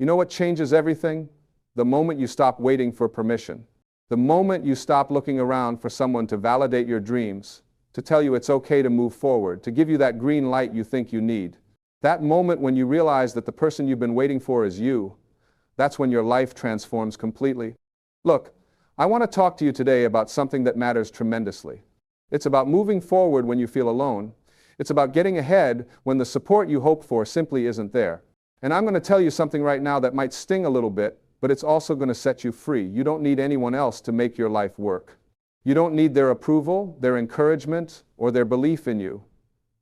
You know what changes everything? The moment you stop waiting for permission. The moment you stop looking around for someone to validate your dreams, to tell you it's okay to move forward, to give you that green light you think you need. That moment when you realize that the person you've been waiting for is you, that's when your life transforms completely. Look, I want to talk to you today about something that matters tremendously. It's about moving forward when you feel alone. It's about getting ahead when the support you hope for simply isn't there. And I'm going to tell you something right now that might sting a little bit, but it's also going to set you free. You don't need anyone else to make your life work. You don't need their approval, their encouragement, or their belief in you.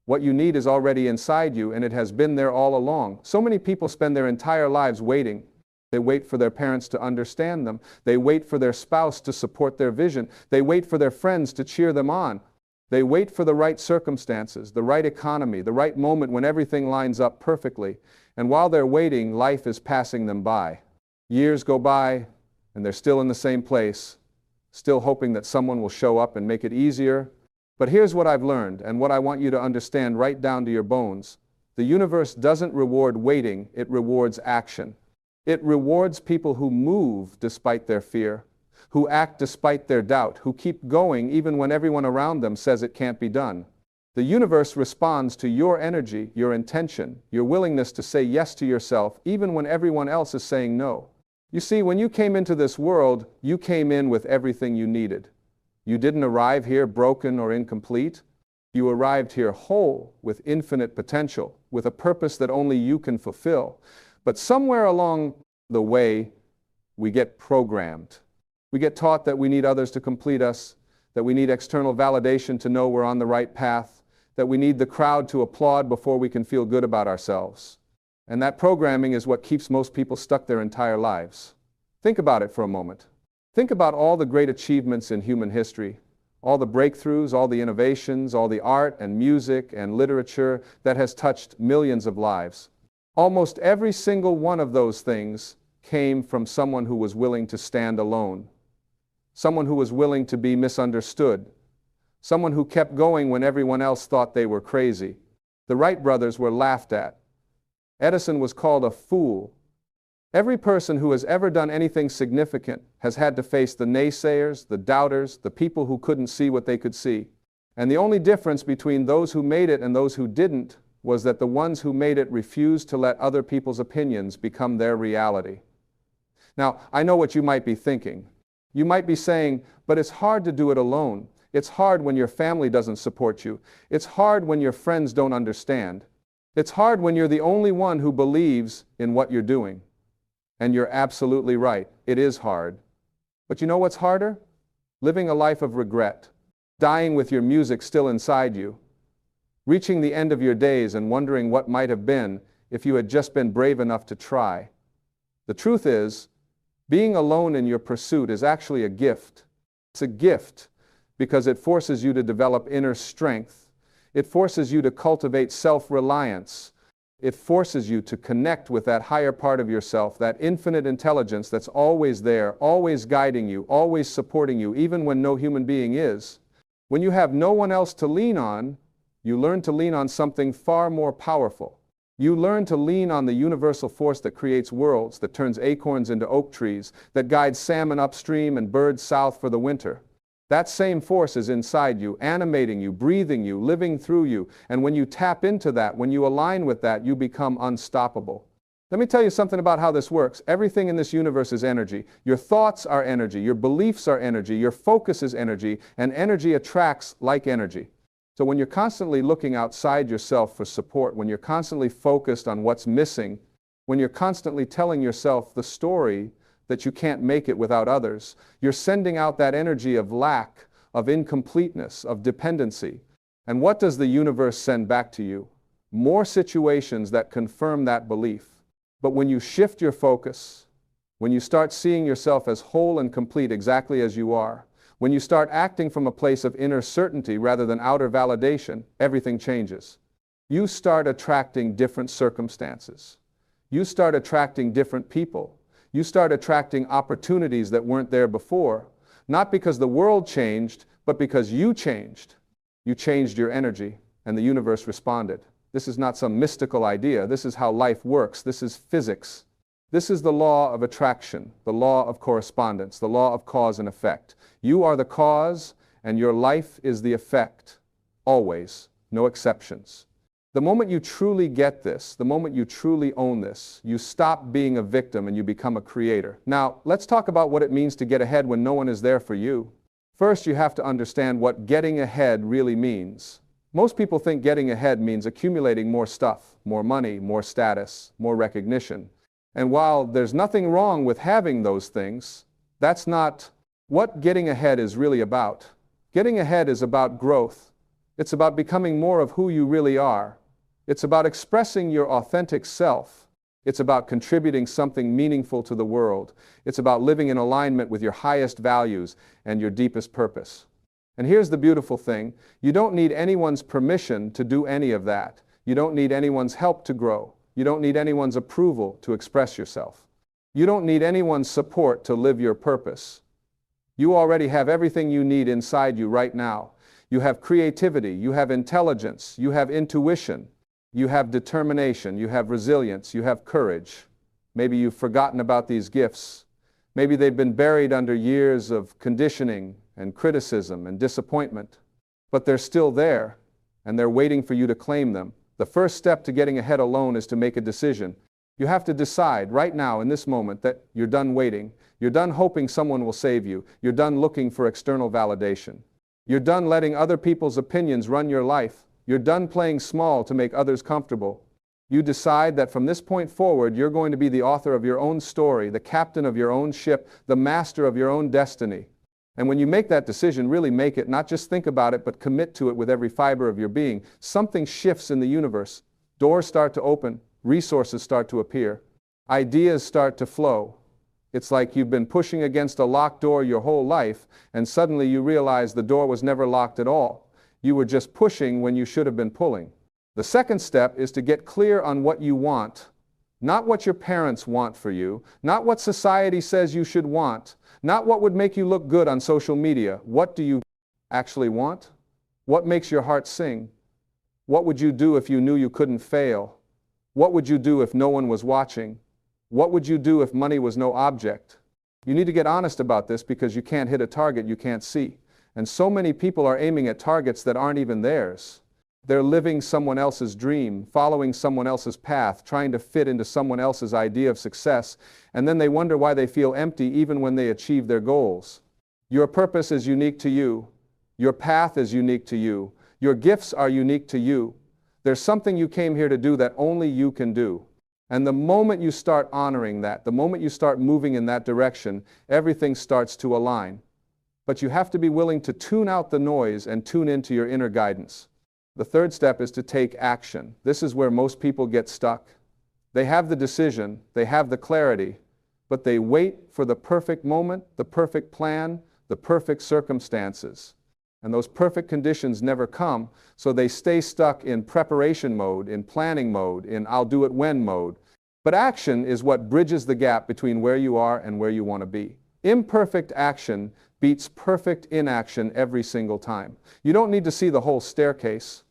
What you need is already inside you, and it has been there all along. So many people spend their entire lives waiting. They wait for their parents to understand them. They wait for their spouse to support their vision. They wait for their friends to cheer them on. They wait for the right circumstances, the right economy, the right moment when everything lines up perfectly. And while they're waiting, life is passing them by. Years go by, and they're still in the same place, still hoping that someone will show up and make it easier. But here's what I've learned, and what I want you to understand right down to your bones. The universe doesn't reward waiting, it rewards action. It rewards people who move despite their fear, who act despite their doubt, who keep going even when everyone around them says it can't be done. The universe responds to your energy, your intention, your willingness to say yes to yourself, even when everyone else is saying no. You see, when you came into this world, you came in with everything you needed. You didn't arrive here broken or incomplete. You arrived here whole, with infinite potential, with a purpose that only you can fulfill. But somewhere along the way, we get programmed. We get taught that we need others to complete us, that we need external validation to know we're on the right path, that we need the crowd to applaud before we can feel good about ourselves. And that programming is what keeps most people stuck their entire lives. Think about it for a moment. Think about all the great achievements in human history, all the breakthroughs, all the innovations, all the art and music and literature that has touched millions of lives. Almost every single one of those things came from someone who was willing to stand alone, someone who was willing to be misunderstood, someone who kept going when everyone else thought they were crazy. The Wright brothers were laughed at. Edison was called a fool. Every person who has ever done anything significant has had to face the naysayers, the doubters, the people who couldn't see what they could see. And the only difference between those who made it and those who didn't was that the ones who made it refused to let other people's opinions become their reality. Now, I know what you might be thinking. You might be saying, but it's hard to do it alone. It's hard when your family doesn't support you. It's hard when your friends don't understand. It's hard when you're the only one who believes in what you're doing. And you're absolutely right. It is hard. But you know what's harder? Living a life of regret. Dying with your music still inside you. Reaching the end of your days and wondering what might have been if you had just been brave enough to try. The truth is, being alone in your pursuit is actually a gift. It's a gift because it forces you to develop inner strength. It forces you to cultivate self-reliance. It forces you to connect with that higher part of yourself, that infinite intelligence that's always there, always guiding you, always supporting you, even when no human being is. When you have no one else to lean on, you learn to lean on something far more powerful. You learn to lean on the universal force that creates worlds, that turns acorns into oak trees, that guides salmon upstream and birds south for the winter. That same force is inside you, animating you, breathing you, living through you. And when you tap into that, when you align with that, you become unstoppable. Let me tell you something about how this works. Everything in this universe is energy. Your thoughts are energy. Your beliefs are energy. Your focus is energy. And energy attracts like energy. So when you're constantly looking outside yourself for support, when you're constantly focused on what's missing, when you're constantly telling yourself the story that you can't make it without others, you're sending out that energy of lack, of incompleteness, of dependency. And what does the universe send back to you? More situations that confirm that belief. But when you shift your focus, when you start seeing yourself as whole and complete exactly as you are, when you start acting from a place of inner certainty rather than outer validation, everything changes. You start attracting different circumstances. You start attracting different people. You start attracting opportunities that weren't there before, not because the world changed, but because you changed. You changed your energy, and the universe responded. This is not some mystical idea. This is how life works. This is physics. This is the law of attraction, the law of correspondence, the law of cause and effect. You are the cause, and your life is the effect. Always, no exceptions. The moment you truly get this, the moment you truly own this, you stop being a victim and you become a creator. Now, let's talk about what it means to get ahead when no one is there for you. First, you have to understand what getting ahead really means. Most people think getting ahead means accumulating more stuff, more money, more status, more recognition. And while there's nothing wrong with having those things, that's not what getting ahead is really about. Getting ahead is about growth. It's about becoming more of who you really are. It's about expressing your authentic self. It's about contributing something meaningful to the world. It's about living in alignment with your highest values and your deepest purpose. And here's the beautiful thing. You don't need anyone's permission to do any of that. You don't need anyone's help to grow. You don't need anyone's approval to express yourself. You don't need anyone's support to live your purpose. You already have everything you need inside you right now. You have creativity, you have intelligence, you have intuition, you have determination, you have resilience, you have courage. Maybe you've forgotten about these gifts. Maybe they've been buried under years of conditioning and criticism and disappointment. But they're still there, and they're waiting for you to claim them. The first step to getting ahead alone is to make a decision. You have to decide right now in this moment that you're done waiting. You're done hoping someone will save you. You're done looking for external validation. You're done letting other people's opinions run your life. You're done playing small to make others comfortable. You decide that from this point forward, you're going to be the author of your own story, the captain of your own ship, the master of your own destiny. And when you make that decision, really make it, not just think about it, but commit to it with every fiber of your being. Something shifts in the universe. Doors start to open. Resources start to appear. Ideas start to flow. It's like you've been pushing against a locked door your whole life, and suddenly you realize the door was never locked at all. You were just pushing when you should have been pulling. The second step is to get clear on what you want. Not what your parents want for you, not what society says you should want, not what would make you look good on social media. What do you actually want? What makes your heart sing? What would you do if you knew you couldn't fail? What would you do if no one was watching? What would you do if money was no object? You need to get honest about this because you can't hit a target you can't see. And so many people are aiming at targets that aren't even theirs. They're living someone else's dream, following someone else's path, trying to fit into someone else's idea of success, and then they wonder why they feel empty even when they achieve their goals. Your purpose is unique to you. Your path is unique to you. Your gifts are unique to you. There's something you came here to do that only you can do. And the moment you start honoring that, the moment you start moving in that direction, everything starts to align. But you have to be willing to tune out the noise and tune into your inner guidance. The third step is to take action. This is where most people get stuck. They have the decision, they have the clarity, but they wait for the perfect moment, the perfect plan, the perfect circumstances. And those perfect conditions never come, so they stay stuck in preparation mode, in planning mode, in I'll do it when mode. But action is what bridges the gap between where you are and where you want to be. Imperfect action beats perfect inaction every single time. You don't need to see the whole staircase.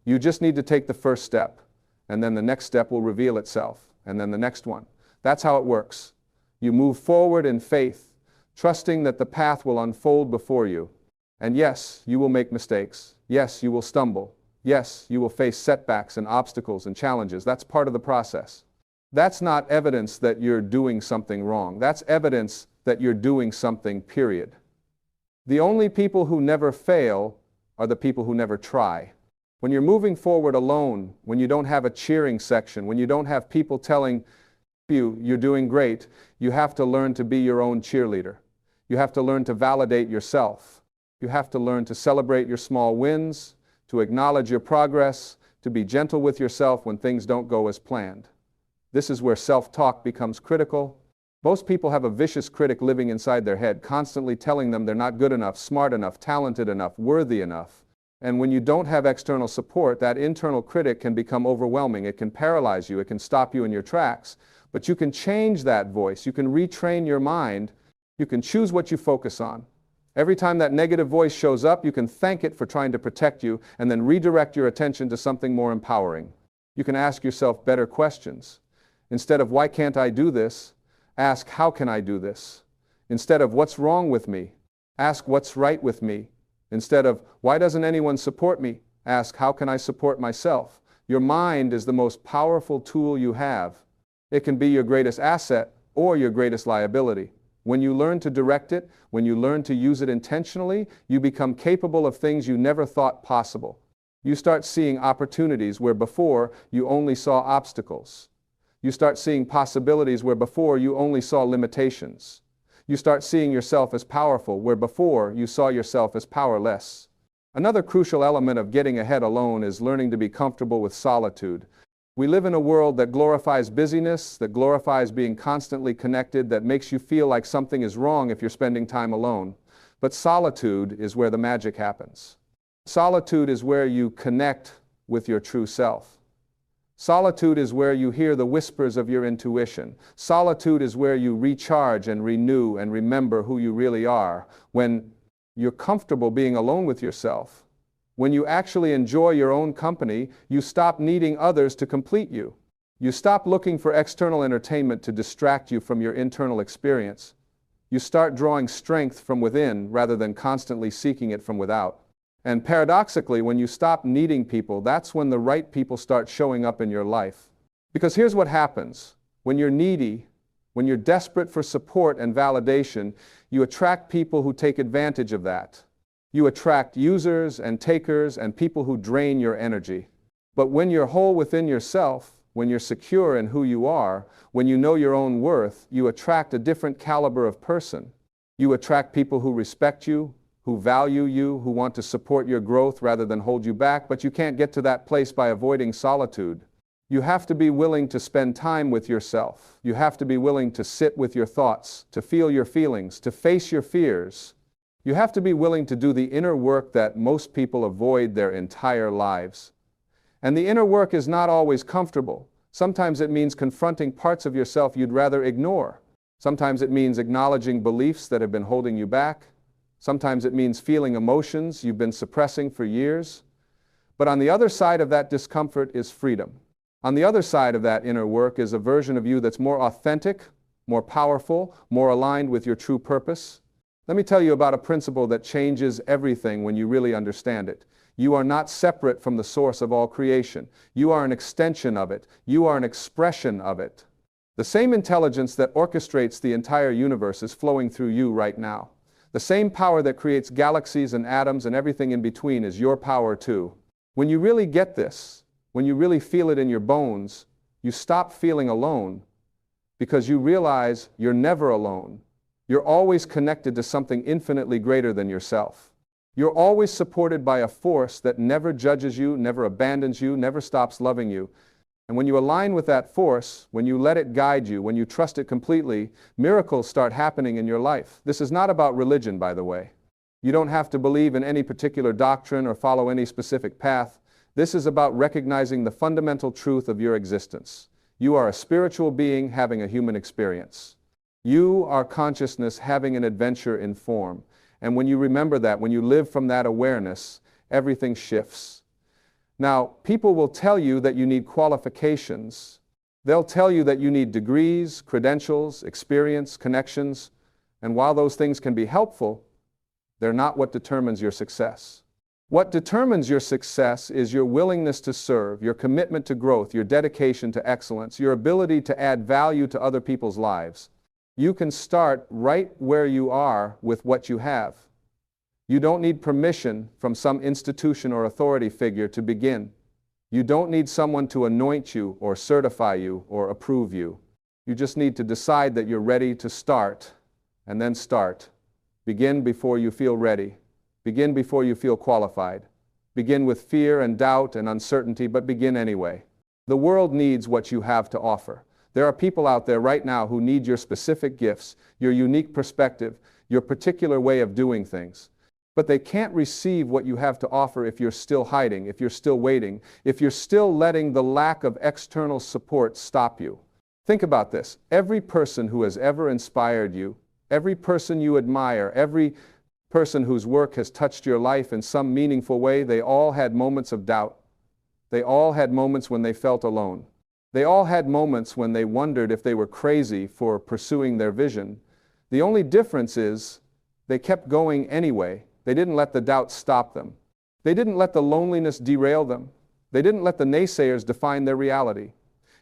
You just need to take the first step, and then the next step will reveal itself, and then the next one. That's how it works. You move forward in faith, trusting that the path will unfold before you. And yes, you will make mistakes. Yes, you will stumble. Yes, you will face setbacks and obstacles and challenges. That's part of the process. That's not evidence that you're doing something wrong. That's evidence that you're doing something, period. The only people who never fail are the people who never try. When you're moving forward alone, when you don't have a cheering section, when you don't have people telling you you're doing great, you have to learn to be your own cheerleader. You have to learn to validate yourself. You have to learn to celebrate your small wins, to acknowledge your progress, to be gentle with yourself when things don't go as planned. This is where self-talk becomes critical. Most people have a vicious critic living inside their head, constantly telling them they're not good enough, smart enough, talented enough, worthy enough. And when you don't have external support, that internal critic can become overwhelming. It can paralyze you. It can stop you in your tracks. But you can change that voice. You can retrain your mind. You can choose what you focus on. Every time that negative voice shows up, you can thank it for trying to protect you and then redirect your attention to something more empowering. You can ask yourself better questions. Instead of why can't I do this, ask how can I do this? Instead of what's wrong with me, ask what's right with me. Instead of why doesn't anyone support me, ask how can I support myself? Your mind is the most powerful tool you have. It can be your greatest asset or your greatest liability. When you learn to direct it, when you learn to use it intentionally, you become capable of things you never thought possible. You start seeing opportunities where before you only saw obstacles. You start seeing possibilities where before you only saw limitations. You start seeing yourself as powerful where before you saw yourself as powerless. Another crucial element of getting ahead alone is learning to be comfortable with solitude. We live in a world that glorifies busyness, that glorifies being constantly connected, that makes you feel like something is wrong if you're spending time alone. But solitude is where the magic happens. Solitude is where you connect with your true self. Solitude is where you hear the whispers of your intuition. Solitude is where you recharge and renew and remember who you really are. When you're comfortable being alone with yourself, when you actually enjoy your own company, you stop needing others to complete you. You stop looking for external entertainment to distract you from your internal experience. You start drawing strength from within rather than constantly seeking it from without. And paradoxically, when you stop needing people, that's when the right people start showing up in your life. Because here's what happens. When you're needy, when you're desperate for support and validation, you attract people who take advantage of that. You attract users and takers and people who drain your energy. But when you're whole within yourself, when you're secure in who you are, when you know your own worth, you attract a different caliber of person. You attract people who respect you, who value you, who want to support your growth rather than hold you back, but you can't get to that place by avoiding solitude. You have to be willing to spend time with yourself. You have to be willing to sit with your thoughts, to feel your feelings, to face your fears. You have to be willing to do the inner work that most people avoid their entire lives. And the inner work is not always comfortable. Sometimes it means confronting parts of yourself you'd rather ignore. Sometimes it means acknowledging beliefs that have been holding you back. Sometimes it means feeling emotions you've been suppressing for years. But on the other side of that discomfort is freedom. On the other side of that inner work is a version of you that's more authentic, more powerful, more aligned with your true purpose. Let me tell you about a principle that changes everything when you really understand it. You are not separate from the source of all creation. You are an extension of it. You are an expression of it. The same intelligence that orchestrates the entire universe is flowing through you right now. The same power that creates galaxies and atoms and everything in between is your power too. When you really get this, when you really feel it in your bones, you stop feeling alone because you realize you're never alone. You're always connected to something infinitely greater than yourself. You're always supported by a force that never judges you, never abandons you, never stops loving you. And when you align with that force, when you let it guide you, when you trust it completely, miracles start happening in your life. This is not about religion, by the way. You don't have to believe in any particular doctrine or follow any specific path. This is about recognizing the fundamental truth of your existence. You are a spiritual being having a human experience. You are consciousness having an adventure in form. And when you remember that, when you live from that awareness, everything shifts. Now, people will tell you that you need qualifications. They'll tell you that you need degrees, credentials, experience, connections. And while those things can be helpful, they're not what determines your success. What determines your success is your willingness to serve, your commitment to growth, your dedication to excellence, your ability to add value to other people's lives. You can start right where you are with what you have. You don't need permission from some institution or authority figure to begin. You don't need someone to anoint you or certify you or approve you. You just need to decide that you're ready to start, and then start. Begin before you feel ready. Begin before you feel qualified. Begin with fear and doubt and uncertainty, but begin anyway. The world needs what you have to offer. There are people out there right now who need your specific gifts, your unique perspective, your particular way of doing things. But they can't receive what you have to offer if you're still hiding, if you're still waiting, if you're still letting the lack of external support stop you. Think about this. Every person who has ever inspired you, every person you admire, every person whose work has touched your life in some meaningful way, they all had moments of doubt. They all had moments when they felt alone. They all had moments when they wondered if they were crazy for pursuing their vision. The only difference is they kept going anyway. They didn't let the doubt stop them. They didn't let the loneliness derail them. They didn't let the naysayers define their reality.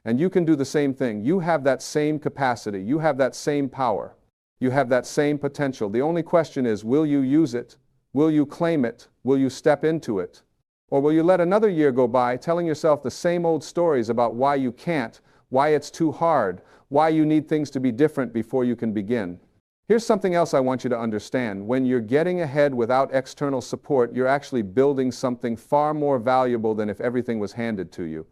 And you can do the same thing. You have that same capacity. You have that same power. You have that same potential. The only question is, will you use it? Will you claim it? Will you step into it? Or will you let another year go by telling yourself the same old stories about why you can't, why it's too hard, why you need things to be different before you can begin? Here's something else I want you to understand. When you're getting ahead without external support, you're actually building something far more valuable than if everything was handed to you.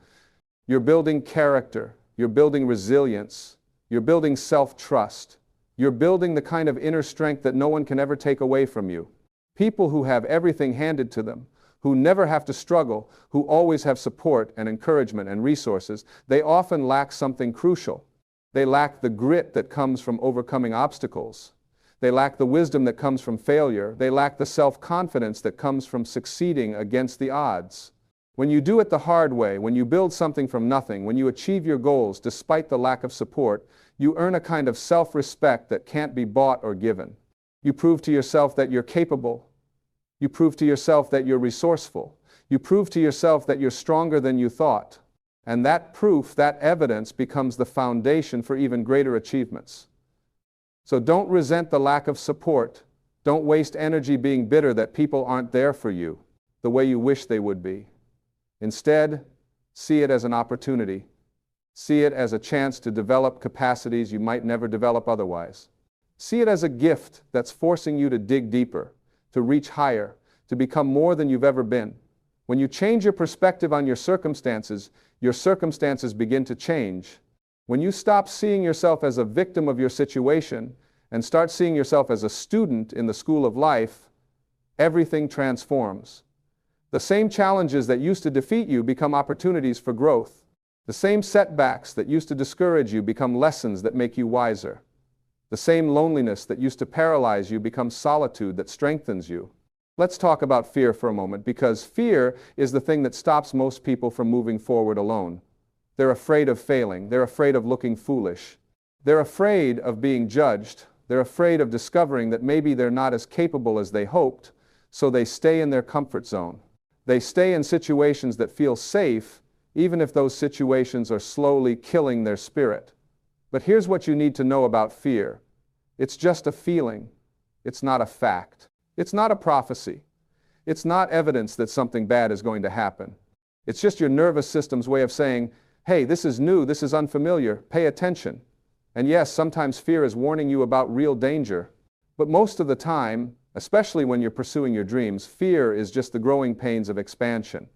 You're building character. You're building resilience. You're building self-trust. You're building the kind of inner strength that no one can ever take away from you. People who have everything handed to them, who never have to struggle, who always have support and encouragement and resources, they often lack something crucial. They lack the grit that comes from overcoming obstacles. They lack the wisdom that comes from failure. They lack the self-confidence that comes from succeeding against the odds. When you do it the hard way, when you build something from nothing, when you achieve your goals despite the lack of support, you earn a kind of self-respect that can't be bought or given. You prove to yourself that you're capable. You prove to yourself that you're resourceful. You prove to yourself that you're stronger than you thought. And that proof, that evidence, becomes the foundation for even greater achievements. So don't resent the lack of support. Don't waste energy being bitter that people aren't there for you the way you wish they would be. Instead, see it as an opportunity. See it as a chance to develop capacities you might never develop otherwise. See it as a gift that's forcing you to dig deeper, to reach higher, to become more than you've ever been. When you change your perspective on your circumstances begin to change. When you stop seeing yourself as a victim of your situation and start seeing yourself as a student in the school of life, everything transforms. The same challenges that used to defeat you become opportunities for growth. The same setbacks that used to discourage you become lessons that make you wiser. The same loneliness that used to paralyze you becomes solitude that strengthens you. Let's talk about fear for a moment, because fear is the thing that stops most people from moving forward alone. They're afraid of failing. They're afraid of looking foolish. They're afraid of being judged. They're afraid of discovering that maybe they're not as capable as they hoped, so they stay in their comfort zone. They stay in situations that feel safe, even if those situations are slowly killing their spirit. But here's what you need to know about fear. It's just a feeling. It's not a fact. It's not a prophecy. It's not evidence that something bad is going to happen. It's just your nervous system's way of saying, hey, this is new, this is unfamiliar, pay attention. And yes, sometimes fear is warning you about real danger. But most of the time, especially when you're pursuing your dreams, fear is just the growing pains of expansion.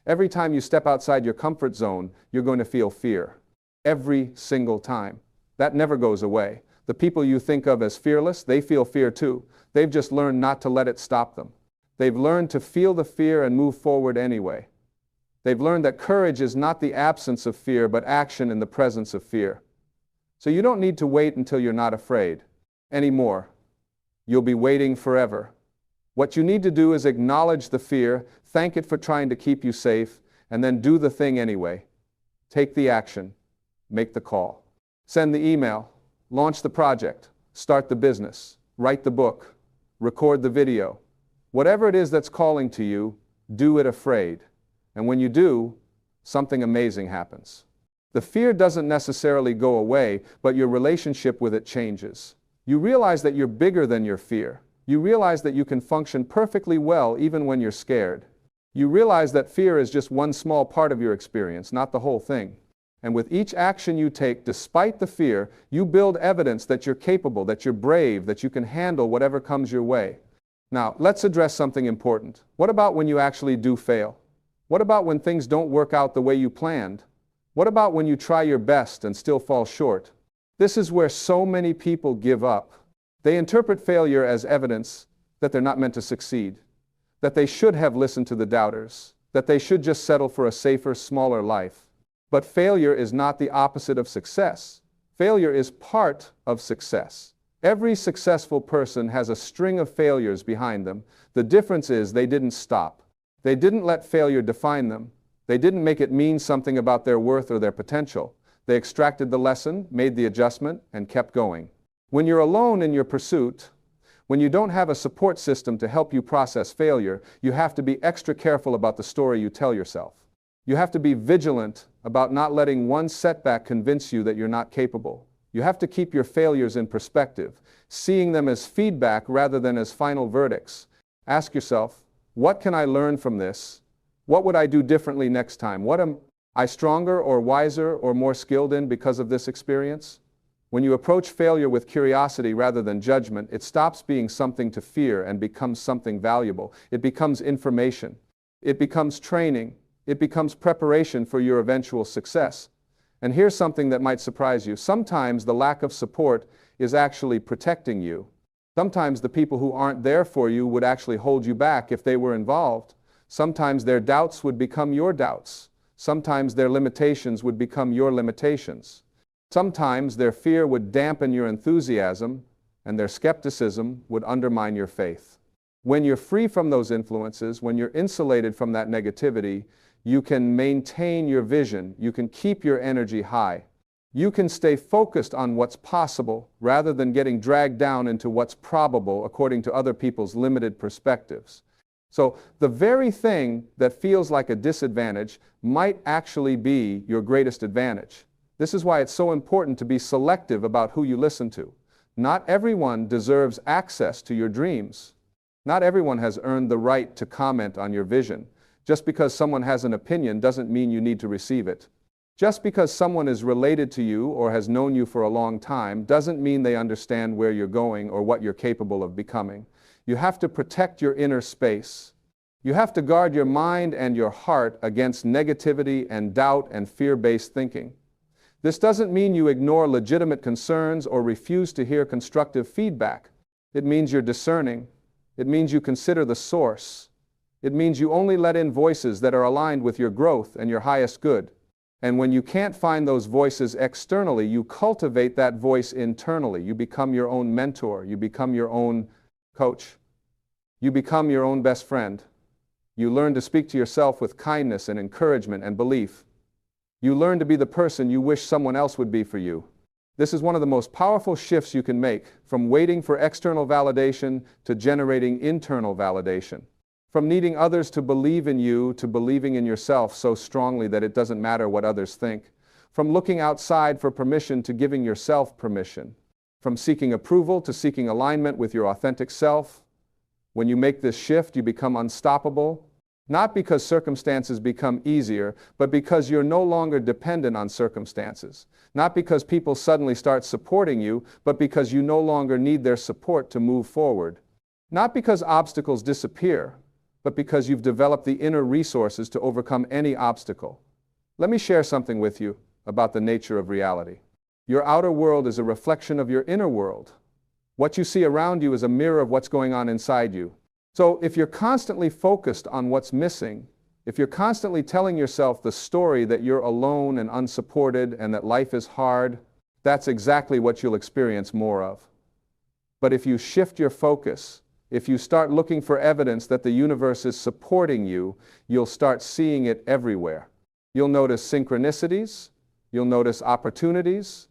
Every time you step outside your comfort zone, you're going to feel fear. Every single time. That never goes away. The people you think of as fearless, they feel fear too. They've just learned not to let it stop them. They've learned to feel the fear and move forward anyway. They've learned that courage is not the absence of fear, but action in the presence of fear. So you don't need to wait until you're not afraid anymore. You'll be waiting forever. What you need to do is acknowledge the fear, thank it for trying to keep you safe, and then do the thing anyway. Take the action. Make the call. Send the email. Launch the project. Start the business. Write the book. Record the video. Whatever it is that's calling to you, do it afraid. And when you do, something amazing happens. The fear doesn't necessarily go away, but your relationship with it changes. You realize that you're bigger than your fear. You realize that you can function perfectly well even when you're scared. You realize that fear is just one small part of your experience, not the whole thing. And with each action you take, despite the fear, you build evidence that you're capable, that you're brave, that you can handle whatever comes your way. Now, let's address something important. What about when you actually do fail? What about when things don't work out the way you planned? What about when you try your best and still fall short? This is where so many people give up. They interpret failure as evidence that they're not meant to succeed, that they should have listened to the doubters, that they should just settle for a safer, smaller life. But failure is not the opposite of success. Failure is part of success. Every successful person has a string of failures behind them. The difference is they didn't stop. They didn't let failure define them. They didn't make it mean something about their worth or their potential. They extracted the lesson, made the adjustment, and kept going. When you're alone in your pursuit, when you don't have a support system to help you process failure, you have to be extra careful about the story you tell yourself. You have to be vigilant about not letting one setback convince you that you're not capable. You have to keep your failures in perspective, seeing them as feedback rather than as final verdicts. Ask yourself, what can I learn from this? What would I do differently next time? What am I stronger or wiser or more skilled in because of this experience? When you approach failure with curiosity rather than judgment, it stops being something to fear and becomes something valuable. It becomes information. It becomes training. It becomes preparation for your eventual success. And here's something that might surprise you. Sometimes the lack of support is actually protecting you. Sometimes the people who aren't there for you would actually hold you back if they were involved. Sometimes their doubts would become your doubts. Sometimes their limitations would become your limitations. Sometimes their fear would dampen your enthusiasm, and their skepticism would undermine your faith. When you're free from those influences, when you're insulated from that negativity, you can maintain your vision, you can keep your energy high. You can stay focused on what's possible rather than getting dragged down into what's probable according to other people's limited perspectives. So the very thing that feels like a disadvantage might actually be your greatest advantage. This is why it's so important to be selective about who you listen to. Not everyone deserves access to your dreams. Not everyone has earned the right to comment on your vision. Just because someone has an opinion doesn't mean you need to receive it. Just because someone is related to you or has known you for a long time doesn't mean they understand where you're going or what you're capable of becoming. You have to protect your inner space. You have to guard your mind and your heart against negativity and doubt and fear-based thinking. This doesn't mean you ignore legitimate concerns or refuse to hear constructive feedback. It means you're discerning. It means you consider the source. It means you only let in voices that are aligned with your growth and your highest good. And when you can't find those voices externally, you cultivate that voice internally. You become your own mentor. You become your own coach. You become your own best friend. You learn to speak to yourself with kindness and encouragement and belief. You learn to be the person you wish someone else would be for you. This is one of the most powerful shifts you can make, from waiting for external validation to generating internal validation. From needing others to believe in you to believing in yourself so strongly that it doesn't matter what others think. From looking outside for permission to giving yourself permission. From seeking approval to seeking alignment with your authentic self. When you make this shift, you become unstoppable. Not because circumstances become easier, but because you're no longer dependent on circumstances. Not because people suddenly start supporting you, but because you no longer need their support to move forward. Not because obstacles disappear, but because you've developed the inner resources to overcome any obstacle. Let me share something with you about the nature of reality. Your outer world is a reflection of your inner world. What you see around you is a mirror of what's going on inside you. So if you're constantly focused on what's missing, if you're constantly telling yourself the story that you're alone and unsupported and that life is hard, that's exactly what you'll experience more of. But if you shift your focus, if you start looking for evidence that the universe is supporting you, you'll start seeing it everywhere. You'll notice synchronicities, you'll notice opportunities,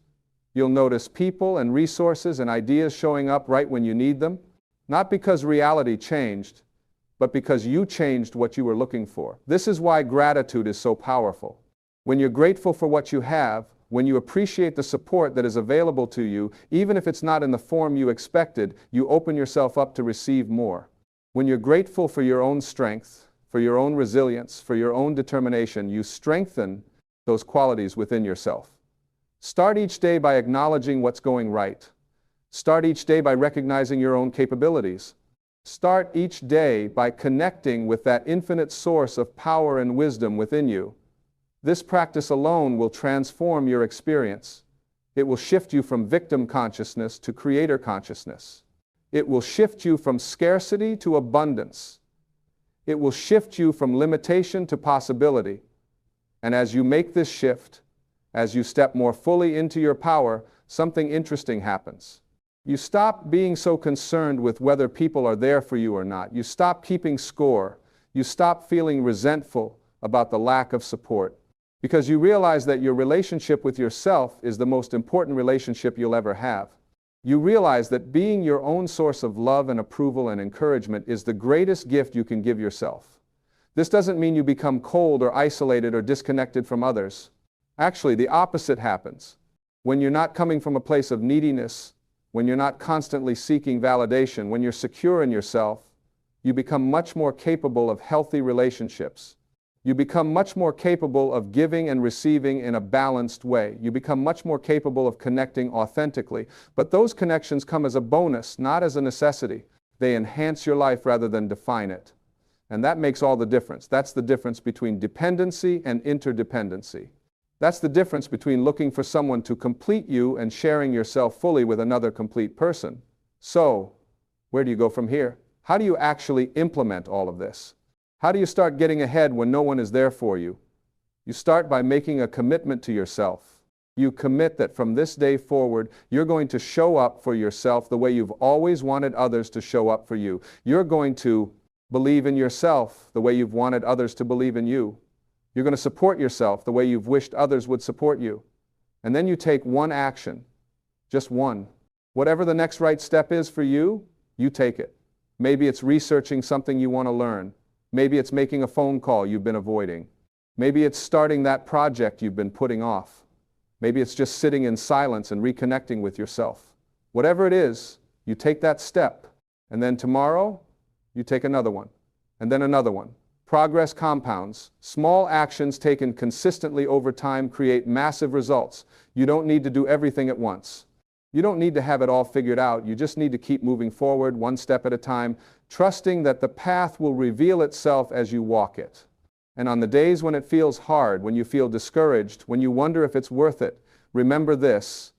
you'll notice people and resources and ideas showing up right when you need them. Not because reality changed, but because you changed what you were looking for. This is why gratitude is so powerful. When you're grateful for what you have, when you appreciate the support that is available to you, even if it's not in the form you expected, you open yourself up to receive more. When you're grateful for your own strength, for your own resilience, for your own determination, you strengthen those qualities within yourself. Start each day by acknowledging what's going right. Start each day by recognizing your own capabilities. Start each day by connecting with that infinite source of power and wisdom within you. This practice alone will transform your experience. It will shift you from victim consciousness to creator consciousness. It will shift you from scarcity to abundance. It will shift you from limitation to possibility. And as you make this shift, as you step more fully into your power, something interesting happens. You stop being so concerned with whether people are there for you or not. You stop keeping score. You stop feeling resentful about the lack of support. Because you realize that your relationship with yourself is the most important relationship you'll ever have. You realize that being your own source of love and approval and encouragement is the greatest gift you can give yourself. This doesn't mean you become cold or isolated or disconnected from others. Actually, the opposite happens. When you're not coming from a place of neediness, when you're not constantly seeking validation, when you're secure in yourself, you become much more capable of healthy relationships. You become much more capable of giving and receiving in a balanced way. You become much more capable of connecting authentically. But those connections come as a bonus, not as a necessity. They enhance your life rather than define it. And that makes all the difference. That's the difference between dependency and interdependency. That's the difference between looking for someone to complete you and sharing yourself fully with another complete person. So, where do you go from here? How do you actually implement all of this? How do you start getting ahead when no one is there for you? You start by making a commitment to yourself. You commit that from this day forward, you're going to show up for yourself the way you've always wanted others to show up for you. You're going to believe in yourself the way you've wanted others to believe in you. You're going to support yourself the way you've wished others would support you. And then you take one action, just one. Whatever the next right step is for you, you take it. Maybe it's researching something you want to learn. Maybe it's making a phone call you've been avoiding. Maybe it's starting that project you've been putting off. Maybe it's just sitting in silence and reconnecting with yourself. Whatever it is, you take that step, and then tomorrow, you take another one, and then another one. Progress compounds. Small actions taken consistently over time create massive results. You don't need to do everything at once. You don't need to have it all figured out. You just need to keep moving forward one step at a time, trusting that the path will reveal itself as you walk it. And on the days when it feels hard, when you feel discouraged, when you wonder if it's worth it, remember this: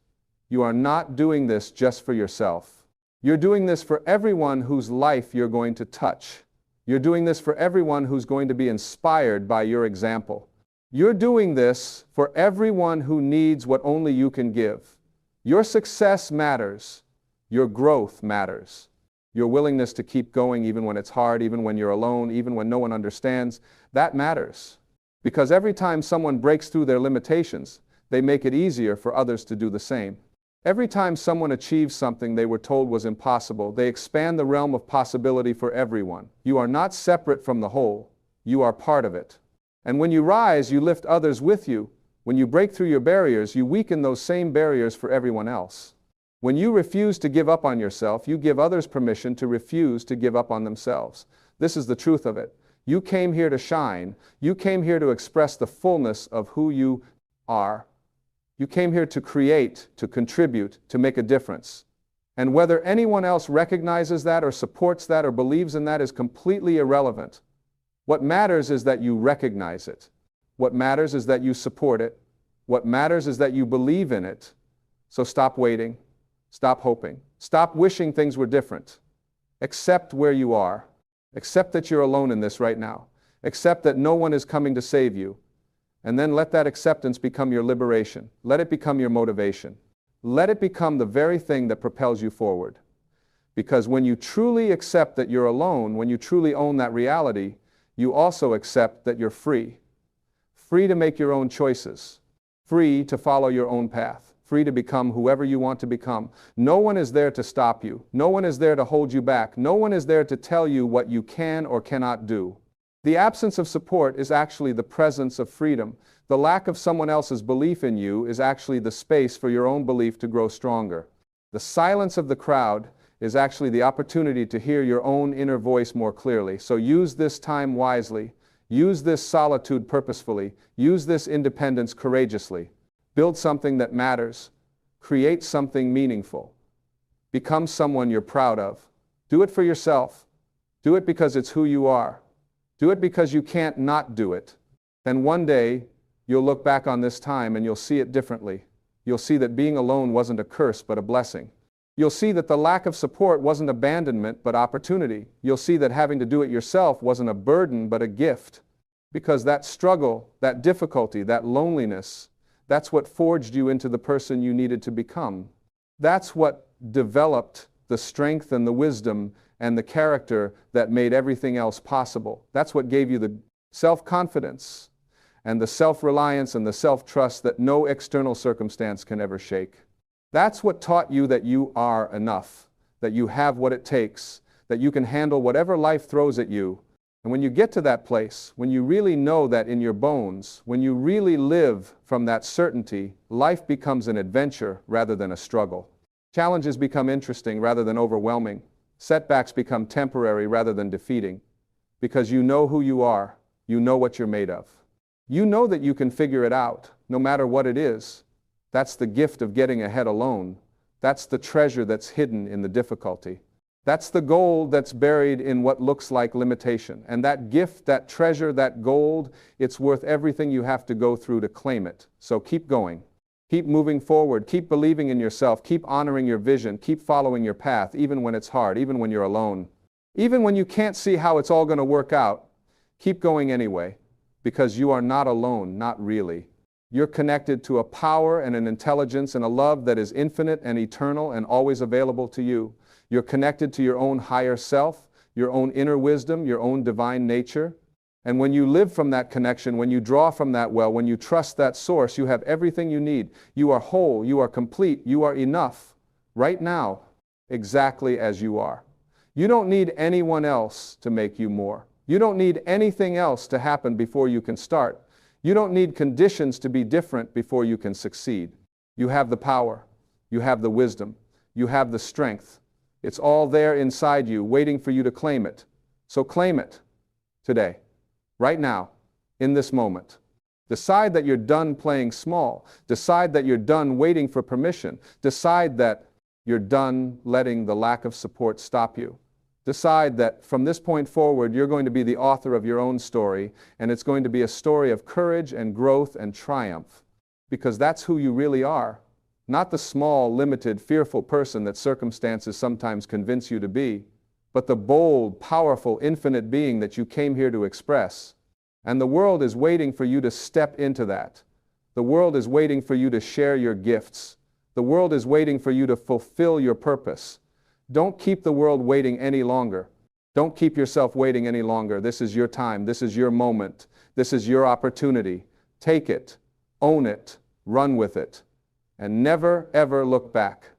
you are not doing this just for yourself. You're doing this for everyone whose life you're going to touch. You're doing this for everyone who's going to be inspired by your example. You're doing this for everyone who needs what only you can give. Your success matters. Your growth matters. Your willingness to keep going even when it's hard, even when you're alone, even when no one understands, that matters. Because every time someone breaks through their limitations, they make it easier for others to do the same. Every time someone achieves something they were told was impossible, they expand the realm of possibility for everyone. You are not separate from the whole. You are part of it. And when you rise, you lift others with you. When you break through your barriers, you weaken those same barriers for everyone else. When you refuse to give up on yourself, you give others permission to refuse to give up on themselves. This is the truth of it. You came here to shine. You came here to express the fullness of who you are. You came here to create, to contribute, to make a difference. And whether anyone else recognizes that or supports that or believes in that is completely irrelevant. What matters is that you recognize it. What matters is that you support it. What matters is that you believe in it. So stop waiting. Stop hoping. Stop wishing things were different. Accept where you are. Accept that you're alone in this right now. Accept that no one is coming to save you. And then let that acceptance become your liberation. Let it become your motivation. Let it become the very thing that propels you forward. Because when you truly accept that you're alone, when you truly own that reality, you also accept that you're free. Free to make your own choices. Free to follow your own path. Free to become whoever you want to become. No one is there to stop you. No one is there to hold you back. No one is there to tell you what you can or cannot do. The absence of support is actually the presence of freedom. The lack of someone else's belief in you is actually the space for your own belief to grow stronger. The silence of the crowd is actually the opportunity to hear your own inner voice more clearly. So use this time wisely. Use this solitude purposefully. Use this independence courageously. Build something that matters. Create something meaningful. Become someone you're proud of. Do it for yourself. Do it because it's who you are. Do it because you can't not do it. Then one day, you'll look back on this time and you'll see it differently. You'll see that being alone wasn't a curse but a blessing. You'll see that the lack of support wasn't abandonment but opportunity. You'll see that having to do it yourself wasn't a burden but a gift. Because that struggle, that difficulty, that loneliness, that's what forged you into the person you needed to become. That's what developed the strength and the wisdom and the character that made everything else possible. That's what gave you the self-confidence. and the self-reliance and the self-trust that no external circumstance can ever shake. That's what taught you that you are enough, that you have what it takes, that you can handle whatever life throws at you. And when you get to that place, when you really know that in your bones, when you really live from that certainty, life becomes an adventure rather than a struggle. Challenges become interesting rather than overwhelming. Setbacks become temporary rather than defeating. Because you know who you are, you know what you're made of. You know that you can figure it out, no matter what it is. That's the gift of getting ahead alone. That's the treasure that's hidden in the difficulty. That's the gold that's buried in what looks like limitation. And that gift, that treasure, that gold, it's worth everything you have to go through to claim it. So keep going. Keep moving forward. Keep believing in yourself. Keep honoring your vision. Keep following your path, even when it's hard, even when you're alone. Even when you can't see how it's all going to work out, keep going anyway, because you are not alone, not really. You're connected to a power and an intelligence and a love that is infinite and eternal and always available to you. You're connected to your own higher self, your own inner wisdom, your own divine nature. And when you live from that connection, when you draw from that well, when you trust that source, you have everything you need. You are whole, you are complete, you are enough, right now, exactly as you are. You don't need anyone else to make you more. You don't need anything else to happen before you can start. You don't need conditions to be different before you can succeed. You have the power. You have the wisdom. You have the strength. It's all there inside you, waiting for you to claim it. So claim it today, right now, in this moment. Decide that you're done playing small. Decide that you're done waiting for permission. Decide that you're done letting the lack of support stop you. Decide that from this point forward, you're going to be the author of your own story, and it's going to be a story of courage and growth and triumph, because that's who you really are. Not the small, limited, fearful person that circumstances sometimes convince you to be, but the bold, powerful, infinite being that you came here to express. And the world is waiting for you to step into that. The world is waiting for you to share your gifts. The world is waiting for you to fulfill your purpose. Don't keep the world waiting any longer. Don't keep yourself waiting any longer. This is your time. This is your moment. This is your opportunity. Take it, own it, run with it, and never, ever look back.